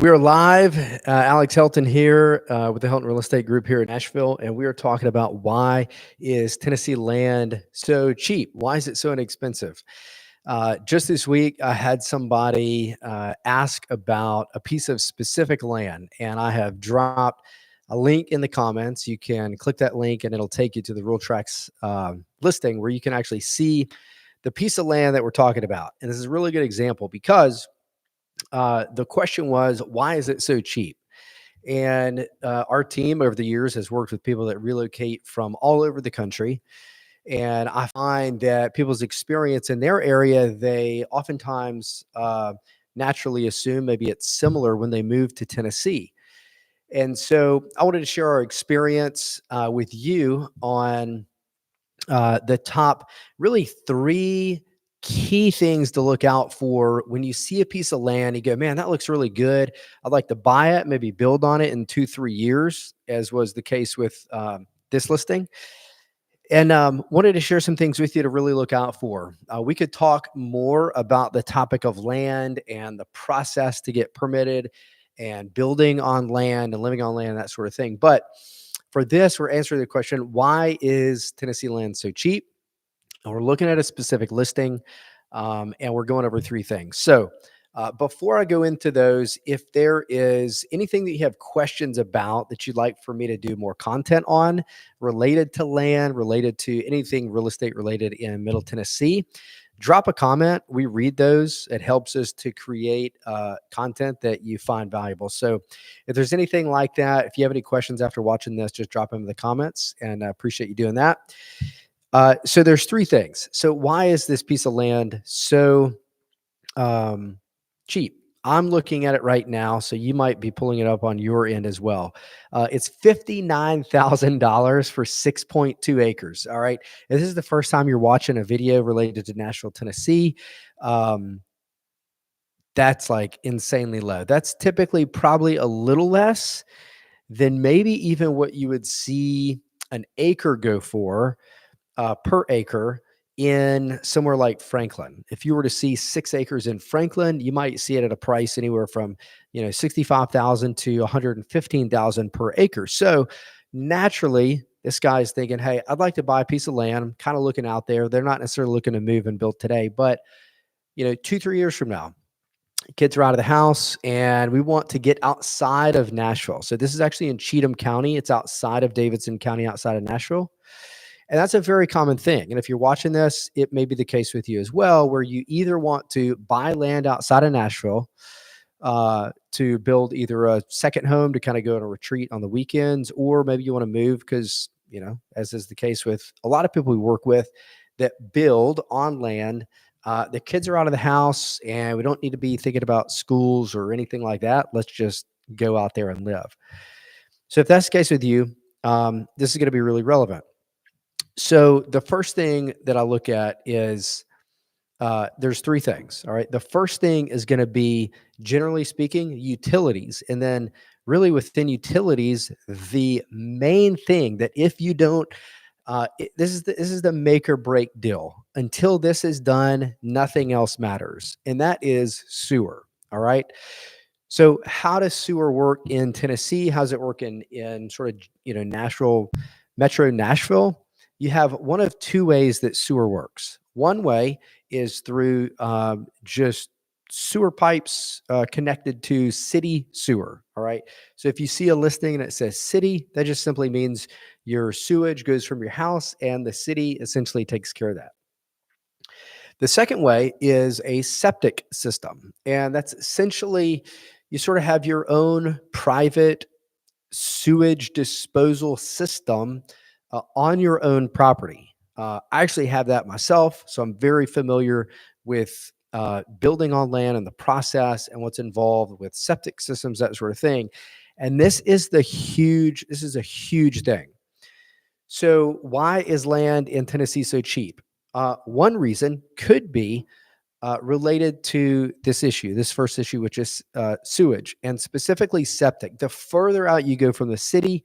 We are live. Alex Helton here with the Helton Real Estate Group here in Nashville, and we are talking about why is Tennessee land so cheap? Why is it so inexpensive? Just this week, I had somebody ask about a piece of specific land, and I have dropped a link in the comments. You can click that link, and it'll take you to the Real Tracks listing where you can actually see the piece of land that we're talking about. And this is a really good example because the question was, why is it so cheap? And our team over the years has worked with people that relocate from all over the country. And I find that people's experience in their area, they oftentimes naturally assume maybe it's similar when they move to Tennessee. And so I wanted to share our experience with you on the top really three key things to look out for when you see a piece of land. You go, man, that looks really good. I'd like to buy it, maybe build on it in 2-3 years, as was the case with this listing. And wanted to share some things with you to really look out for. We could talk more about the topic of land and the process to get permitted and building on land and living on land, that sort of thing. But for this, we're answering the question, why is Tennessee land so cheap? And we're looking at a specific listing, and we're going over three things. So before I go into those, if there is anything that you have questions about that you'd like for me to do more content on related to land, related to anything real estate related in Middle Tennessee, drop a comment. We read those. It helps us to create content that you find valuable. So if there's anything like that, if you have any questions after watching this, just drop them in the comments, and I appreciate you doing that. So there's three things. So why is this piece of land so cheap? I'm looking at it right now, so you might be pulling it up on your end as well. It's $59,000 for 6.2 acres. All right. If this is the first time you're watching a video related to Nashville, Tennessee, that's like insanely low. That's typically probably a little less than maybe even what you would see an acre go for per acre in somewhere like Franklin. If you were to see 6 acres in Franklin, you might see it at a price anywhere from, 65,000 to 115,000 per acre. So naturally, this guy is thinking, hey, I'd like to buy a piece of land. I'm kind of looking out there. They're not necessarily looking to move and build today, but 2-3 years from now, kids are out of the house and we want to get outside of Nashville. So this is actually in Cheatham County. It's outside of Davidson County, outside of Nashville. And that's a very common thing. And if you're watching this, it may be the case with you as well, where you either want to buy land outside of Nashville to build either a second home to kind of go on a retreat on the weekends, or maybe you want to move because, as is the case with a lot of people we work with that build on land. The kids are out of the house and we don't need to be thinking about schools or anything like that. Let's just go out there and live. So if that's the case with you, this is going to be really relevant. So the first thing that I look at is there's three things. All right. The first thing is going to be, generally speaking, utilities. And then really within utilities, the main thing that if you don't, this is the make or break deal. Until this is done, nothing else matters. And that is sewer. All right. So how does sewer work in Tennessee? How does it work in sort of, Nashville, Metro Nashville? You have one of two ways that sewer works. One way is through just sewer pipes connected to city sewer. All right. So if you see a listing and it says city, that just simply means your sewage goes from your house and the city essentially takes care of that. The second way is a septic system. And that's essentially, you sort of have your own private sewage disposal system on your own property. I actually have that myself, so I'm very familiar with building on land and the process and what's involved with septic systems, that sort of thing. And this is a huge thing. So why is land in Tennessee so cheap? One reason could be related to this first issue, which is sewage and specifically septic. The further out you go from the city,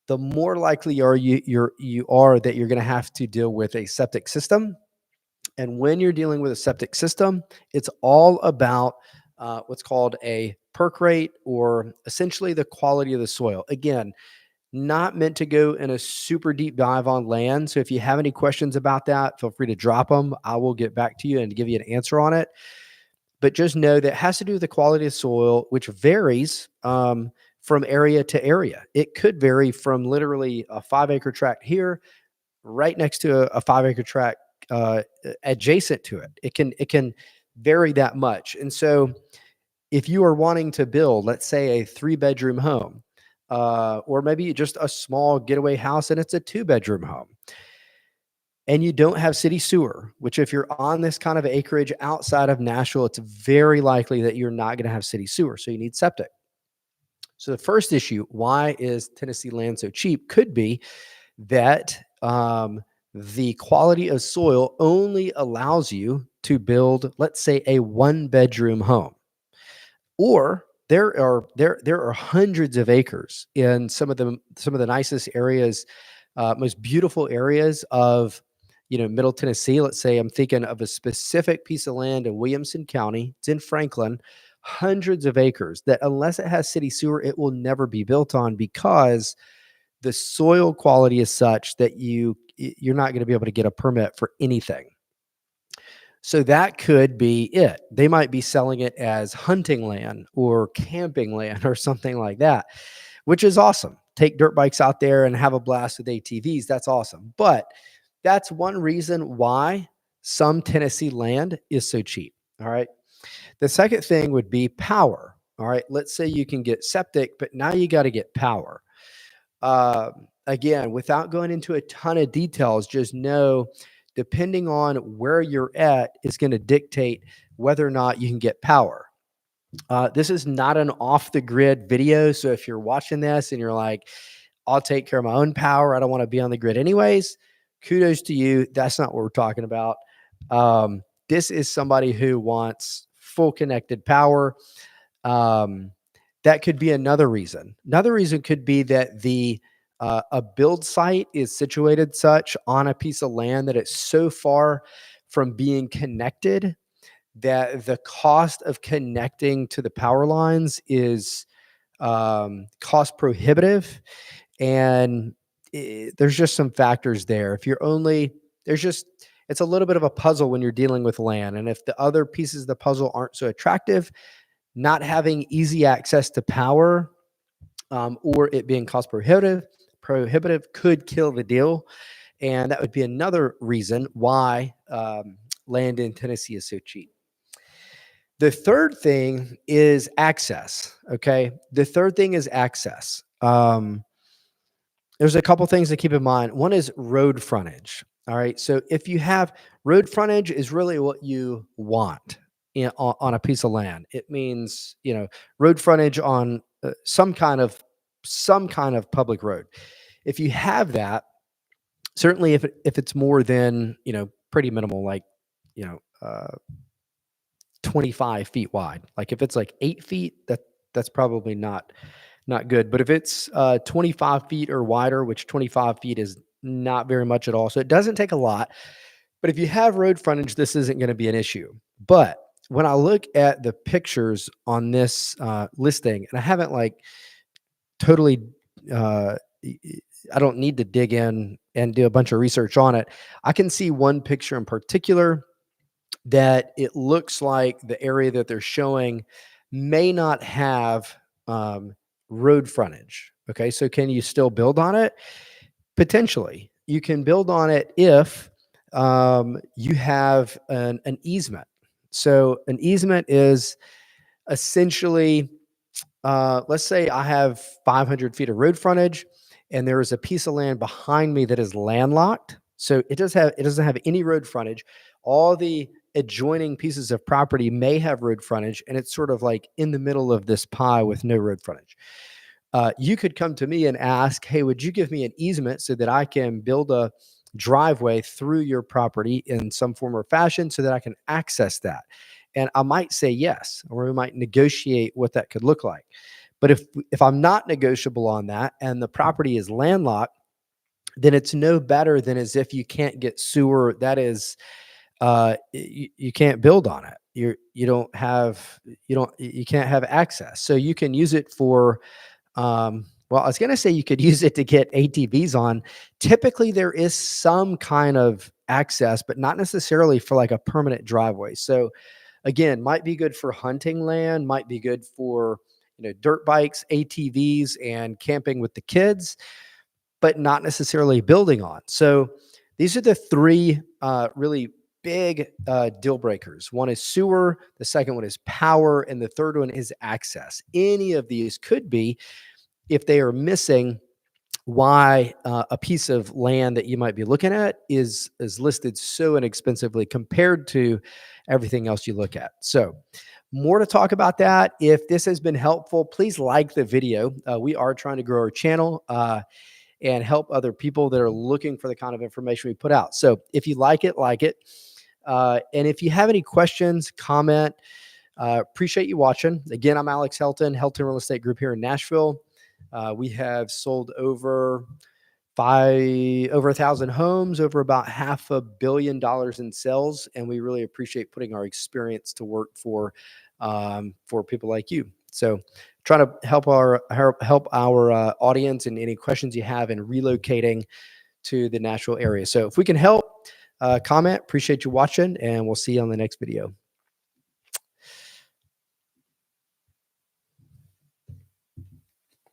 the more likely you are that you're going to have to deal with a septic system. And when you're dealing with a septic system, it's all about what's called a perk rate, or essentially the quality of the soil. Again, not meant to go in a super deep dive on land. So if you have any questions about that, feel free to drop them. I will get back to you and give you an answer on it. But just know that it has to do with the quality of soil, which varies from area to area. It could vary from literally a 5-acre tract here, right next to a 5-acre tract adjacent to it. It can vary that much. And so if you are wanting to build, let's say, a 3-bedroom home, or maybe just a small getaway house and it's a 2-bedroom home, and you don't have city sewer, which if you're on this kind of acreage outside of Nashville, it's very likely that you're not going to have city sewer. So you need septic. So the first issue, why is Tennessee land so cheap, could be that the quality of soil only allows you to build, let's say, a 1-bedroom home. Or there are hundreds of acres in some of the nicest areas, most beautiful areas of Middle Tennessee. Let's say I'm thinking of a specific piece of land in Williamson County. It's in Franklin, hundreds of acres that unless it has city sewer, it will never be built on because the soil quality is such that you're not going to be able to get a permit for anything. So that could be it. They might be selling it as hunting land or camping land or something like that, which is awesome. Take dirt bikes out there and have a blast with ATVs. That's awesome. But that's one reason why some Tennessee land is so cheap. All right. The second thing would be power. All right. Let's say you can get septic, but now you got to get power. Again, without going into a ton of details, just know depending on where you're at is going to dictate whether or not you can get power. This is not an off the grid video. So if you're watching this and you're like, I'll take care of my own power, I don't want to be on the grid anyways, kudos to you. That's not what we're talking about. This is somebody who wants full connected power. That could be another reason. Another reason could be that a build site is situated such on a piece of land that it's so far from being connected that the cost of connecting to the power lines is cost prohibitive. And there's just some factors there. If you're only, it's a little bit of a puzzle when you're dealing with land. And if the other pieces of the puzzle aren't so attractive, not having easy access to power or it being cost prohibitive could kill the deal. And that would be another reason why land in Tennessee is so cheap. The third thing is access. Okay. The third thing is access. There's a couple things to keep in mind. One is road frontage. All right. So if you have road frontage is really what you want on a piece of land. It means, road frontage on some kind of public road. If you have that, certainly if it's more than, pretty minimal, like, you know, uh, 25 feet wide. Like if it's like 8 feet, that's probably not good. But if it's 25 feet or wider, which 25 feet is not very much at all, so it doesn't take a lot. But if you have road frontage, this isn't going to be an issue. But when I look at the pictures on this listing, and I haven't like totally, I don't need to dig in and do a bunch of research on it. I can see one picture in particular that it looks like the area that they're showing may not have road frontage. Okay, so can you still build on it? Potentially. You can build on it if you have an easement. So an easement is essentially, let's say I have 500 feet of road frontage and there is a piece of land behind me that is landlocked. So it doesn't have any road frontage. All the adjoining pieces of property may have road frontage, and it's sort of like in the middle of this pie with no road frontage. You could come to me and ask, hey, would you give me an easement so that I can build a driveway through your property in some form or fashion so that I can access that? And I might say yes, or we might negotiate what that could look like. But if I'm not negotiable on that and the property is landlocked, then it's no better than as if you can't get sewer. That is, you can't build on it. you don't have you can't have access. So you can use it for well, I was going to say you could use it to get ATVs on. Typically, there is some kind of access, but not necessarily for like a permanent driveway. So, again, might be good for hunting land, might be good for dirt bikes, ATVs, and camping with the kids, but not necessarily building on. So, these are the three really big deal breakers. One is sewer, the second one is power, and the third one is access. Any of these could be, if they are missing, why a piece of land that you might be looking at is listed so inexpensively compared to everything else you look at. So more to talk about that. If this has been helpful, please like the video. We are trying to grow our channel and help other people that are looking for the kind of information we put out. So if you like it, like it. And if you have any questions, comment. Appreciate you watching. Again, I'm Alex Helton, Helton Real Estate Group here in Nashville. We have sold over 1,000 homes, over about $500 million in sales, and we really appreciate putting our experience to work for people like you. So, trying to help our audience and any questions you have in relocating to the Nashville area. So, if we can help, comment. Appreciate you watching, and we'll see you on the next video.